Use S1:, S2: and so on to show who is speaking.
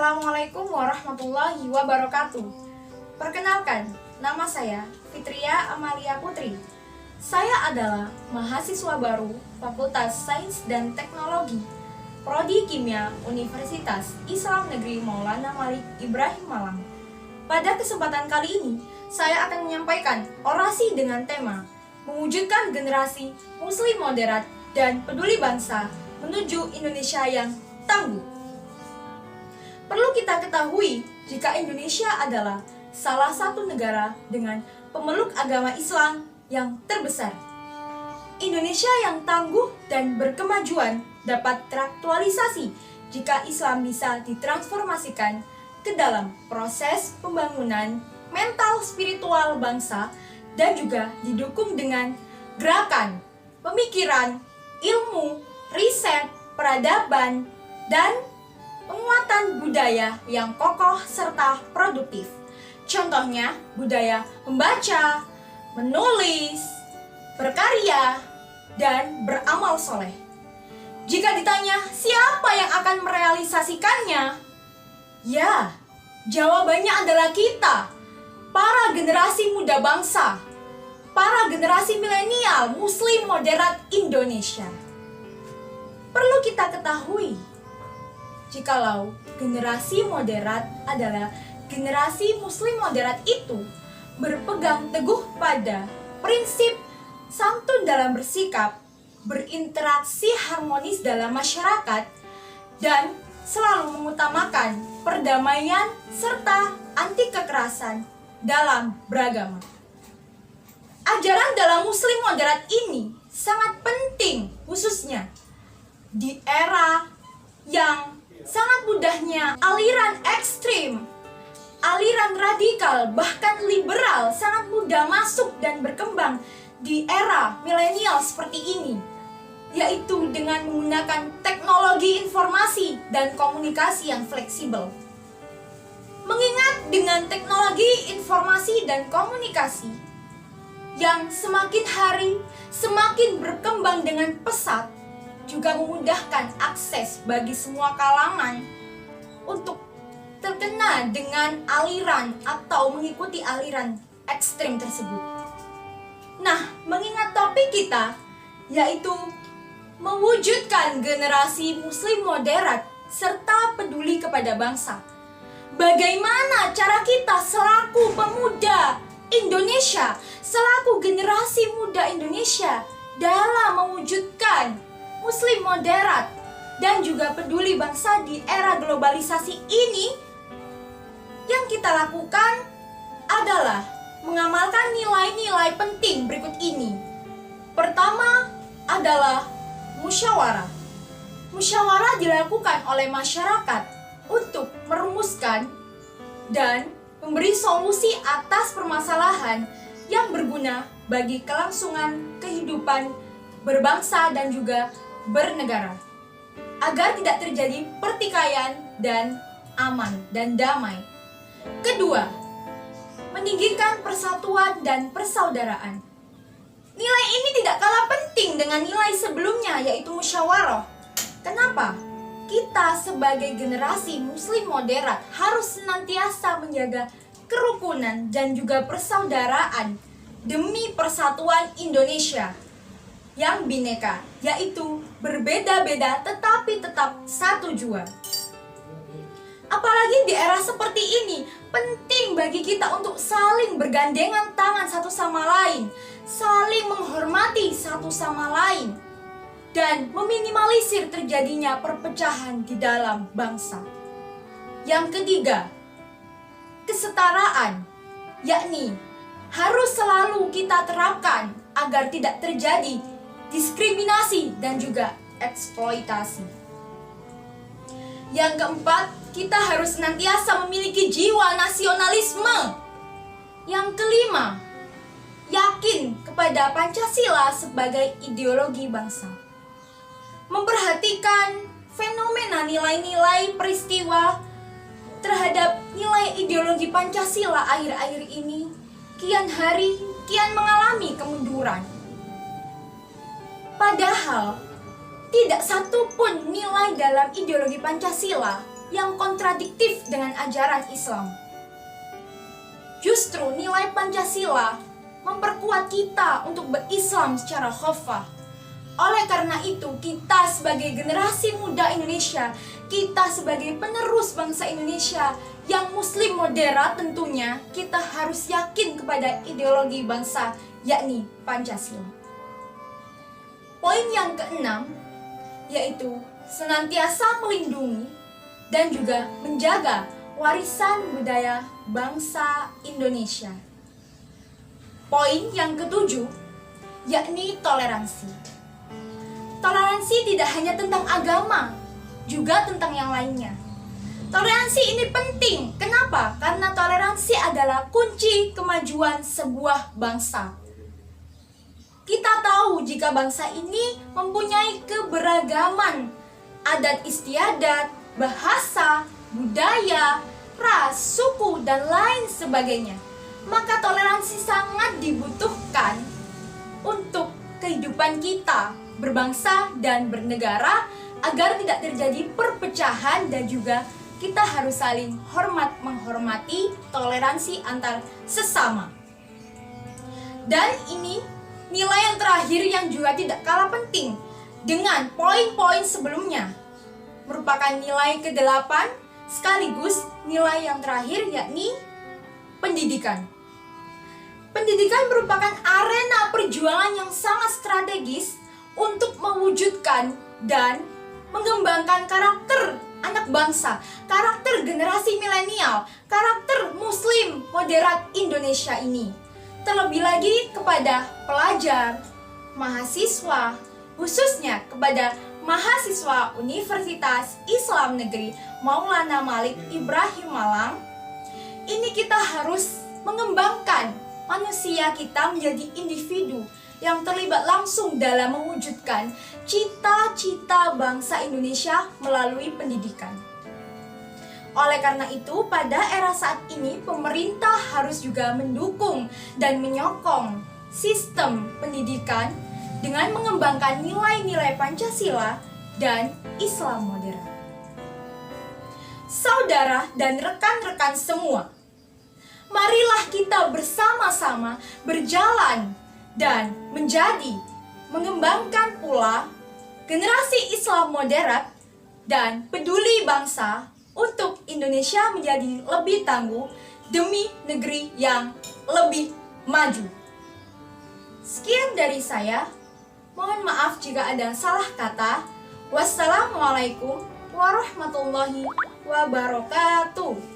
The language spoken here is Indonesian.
S1: Assalamualaikum warahmatullahi wabarakatuh. Perkenalkan, nama saya Fitria Amalia Putri. Saya adalah mahasiswa baru Fakultas Sains dan Teknologi, Prodi Kimia Universitas Islam Negeri Maulana Malik Ibrahim Malang. Pada kesempatan kali ini, saya akan menyampaikan orasi dengan tema mewujudkan generasi Muslim moderat dan peduli bangsa menuju Indonesia yang tangguh. Perlu kita ketahui jika Indonesia adalah salah satu negara dengan pemeluk agama Islam yang terbesar. Indonesia yang tangguh dan berkemajuan dapat teraktualisasi jika Islam bisa ditransformasikan ke dalam proses pembangunan mental spiritual bangsa dan juga didukung dengan gerakan, pemikiran, ilmu, riset, peradaban, dan penguatan budaya yang kokoh serta produktif. Contohnya, budaya membaca, menulis, berkarya, dan beramal soleh. Jika ditanya siapa yang akan merealisasikannya, ya, jawabannya adalah kita, para generasi muda bangsa, para generasi milenial Muslim moderat Indonesia. Perlu kita ketahui, jikalau generasi moderat adalah generasi Muslim moderat itu berpegang teguh pada prinsip santun dalam bersikap, berinteraksi harmonis dalam masyarakat, dan selalu mengutamakan perdamaian serta anti kekerasan dalam beragama. Ajaran dalam Muslim moderat ini sangat penting, khususnya di era yang sangat mudahnya aliran ekstrim, aliran radikal, bahkan liberal sangat mudah masuk dan berkembang di era milenial seperti ini, yaitu dengan menggunakan teknologi informasi dan komunikasi yang fleksibel. Mengingat dengan teknologi informasi dan komunikasi yang semakin hari semakin berkembang dengan pesat, juga memudahkan akses bagi semua kalangan untuk terkena dengan aliran atau mengikuti aliran ekstrim tersebut. Nah, mengingat topik kita yaitu mewujudkan generasi Muslim moderat serta peduli kepada bangsa. Bagaimana cara kita selaku pemuda Indonesia, selaku generasi muda Indonesia dalam mewujudkan Muslim moderat dan juga peduli bangsa di era globalisasi ini? Yang kita lakukan adalah mengamalkan nilai-nilai penting berikut ini. Pertama adalah musyawarah. Musyawarah dilakukan oleh masyarakat untuk merumuskan dan memberi solusi atas permasalahan yang berguna bagi kelangsungan kehidupan berbangsa dan juga bernegara, agar tidak terjadi pertikaian dan aman dan damai. Kedua, meninggikan persatuan dan persaudaraan. Nilai ini tidak kalah penting dengan nilai sebelumnya, yaitu musyawarah. Kenapa? Kita sebagai generasi Muslim moderat harus senantiasa menjaga kerukunan dan juga persaudaraan demi persatuan Indonesia yang bineka, yaitu berbeda-beda tetapi tetap satu jua. Apalagi di era seperti ini, penting bagi kita untuk saling bergandengan tangan satu sama lain, saling menghormati satu sama lain, dan meminimalisir terjadinya perpecahan di dalam bangsa. Yang ketiga, kesetaraan, yakni harus selalu kita terapkan agar tidak terjadi diskriminasi dan juga eksploitasi. Yang keempat, kita harus senantiasa memiliki jiwa nasionalisme. Yang kelima, yakin kepada Pancasila sebagai ideologi bangsa. Memperhatikan fenomena nilai-nilai peristiwa terhadap nilai ideologi Pancasila akhir-akhir ini kian hari kian mengalami kemunduran. Padahal tidak satu pun nilai dalam ideologi Pancasila yang kontradiktif dengan ajaran Islam. Justru nilai Pancasila memperkuat kita untuk berislam secara khafah. Oleh karena itu, kita sebagai generasi muda Indonesia, kita sebagai penerus bangsa Indonesia yang muslim moderat tentunya, kita harus yakin kepada ideologi bangsa, yakni Pancasila. Poin yang keenam, yaitu senantiasa melindungi dan juga menjaga warisan budaya bangsa Indonesia. Poin yang ketujuh, yakni toleransi. Toleransi tidak hanya tentang agama, juga tentang yang lainnya. Toleransi ini penting. Kenapa? Karena toleransi adalah kunci kemajuan sebuah bangsa. Kita tahu jika bangsa ini mempunyai keberagaman adat istiadat, bahasa, budaya, ras, suku, dan lain sebagainya. Maka toleransi sangat dibutuhkan untuk kehidupan kita berbangsa dan bernegara agar tidak terjadi perpecahan, dan juga kita harus saling menghormati toleransi antar sesama. Dan ini nilai yang terakhir yang juga tidak kalah penting dengan poin-poin sebelumnya, merupakan nilai ke-8 sekaligus nilai yang terakhir, yakni pendidikan. Pendidikan merupakan arena perjuangan yang sangat strategis untuk mewujudkan dan mengembangkan karakter anak bangsa, karakter generasi milenial, karakter muslim moderat Indonesia ini. Terlebih lagi kepada pelajar, mahasiswa, khususnya kepada mahasiswa Universitas Islam Negeri Maulana Malik Ibrahim Malang. Ini kita harus mengembangkan manusia kita menjadi individu yang terlibat langsung dalam mewujudkan cita-cita bangsa Indonesia melalui pendidikan. Oleh karena itu, pada era saat ini pemerintah harus juga mendukung dan menyokong sistem pendidikan dengan mengembangkan nilai-nilai Pancasila dan Islam modern. Saudara dan rekan-rekan semua, marilah kita bersama-sama berjalan dan mengembangkan pula generasi Islam moderat dan peduli bangsa untuk Indonesia menjadi lebih tangguh demi negeri yang lebih maju. Sekian dari saya. Mohon maaf jika ada salah kata. Wassalamualaikum warahmatullahi wabarakatuh.